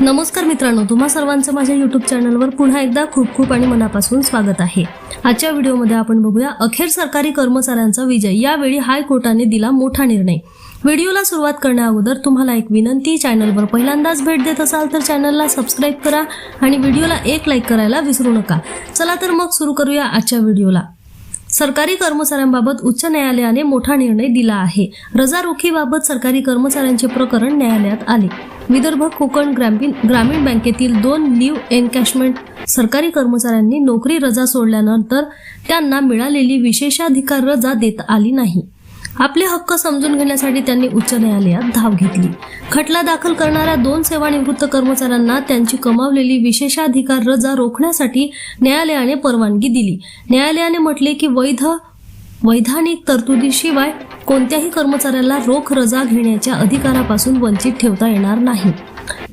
नमस्कार मित्रांनो, तुम्हा सर्वांचं माझ्या यूट्यूब चॅनलवर पुन्हा एकदा खूप खूप आणि मनापासून स्वागत आहे। आजच्या व्हिडिओमध्ये आपण बघूया अखेर सरकारी कर्मचाऱ्यांचा विजय। यावेळी हायकोर्टाने दिला मोठा निर्णय। व्हिडिओला सुरुवात करण्याअगोदर तुम्हाला एक विनंती, चॅनलवर पहिल्यांदाच भेट देत असाल तर चॅनलला सबस्क्राइब करा आणि व्हिडिओला एक लाईक करायला विसरू नका। चला तर मग सुरू करूया आजच्या व्हिडिओला। सरकारी कर्मचाऱ्यांबाबत उच्च न्यायालयाने मोठा निर्णय दिला आहे। रजा रोखीबाबत सरकारी कर्मचाऱ्यांचे प्रकरण न्यायालयात आले। विदर्भ कोकण ग्रामीण बँकेतील 2 लीव्ह एनकॅशमेंट सरकारी कर्मचाऱ्यांनी नोकरी रजा सोडल्यानंतर त्यांना मिळालेली विशेषाधिकार रजा देता आली नाही। आपले हक्क समजून घेण्यासाठी त्यांनी उच्च न्यायालयात धाव घेतली। खटला दाखल करणाऱ्या 2 सेवानिवृत्त कर्मचाऱ्यांना त्यांची कमावलेली विशेषाधिकार रजा रोखण्यासाठी न्यायालयाने परवानगी दिली। न्यायालयाने म्हटले की वैधानिक तरतुदीशिवाय कोणत्याही कर्मचाऱ्याला रोख रजा घेण्याच्या अधिकारापासून वंचित ठेवता येणार नाही।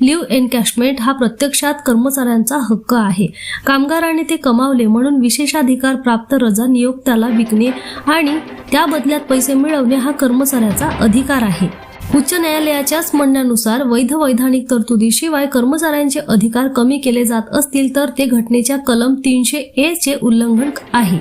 लीव्ह एनकॅशमेंट हा प्रत्यक्षात कर्मचाऱ्यांचा हक्क आहे। कामगाराने ते कमावले म्हणून विशेषाधिकार प्राप्त रजा नियोक्त्याला विकणे आणि त्या बदल्यात पैसे मिळवणे हा कर्मचाऱ्याचा अधिकार आहे। उच्च न्यायालयाच्याच म्हणण्यानुसार वैधानिक तरतुदीशिवाय कर्मचाऱ्यांचे अधिकार कमी केले जात असतील तर ते घटनेच्या कलम 300A चे उल्लंघन आहे।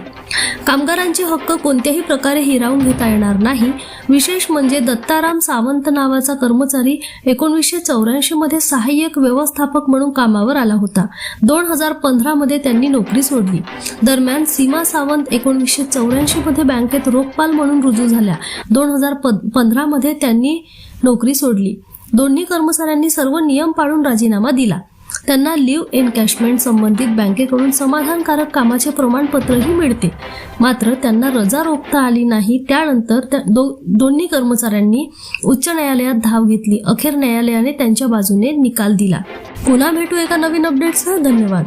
कामगारांचे हक्क कोणत्याही प्रकारे हिरावून घेता येणार नाही। विशेष म्हणजे दत्ताराम सावंत नावाचा कर्मचारी 1984 मध्ये सहाय्यक व्यवस्थापक म्हणून कामावर आला होता। 2015 मध्ये त्यांनी नोकरी सोडली। दरम्यान सीमा सावंत 1984 मध्ये बँकेत रोखपाल म्हणून रुजू झाल्या। 2015 मध्ये त्यांनी नोकरी सोडली। दोन्ही कर्मचाऱ्यांनी सर्व नियम पाळून राजीनामा दिला। त्यांना लीव्ह एनकॅशमेंट संबंधित बँकेकडून समाधानकारक कामाचे प्रमाणपत्रही मिळते, मात्र त्यांना रजा रोखता आली नाही। त्यानंतर दोन्ही कर्मचाऱ्यांनी उच्च न्यायालयात धाव घेतली। अखेर न्यायालयाने त्यांच्या बाजूने निकाल दिला। पुन्हा भेटू एका नवीन अपडेट्ससह। धन्यवाद।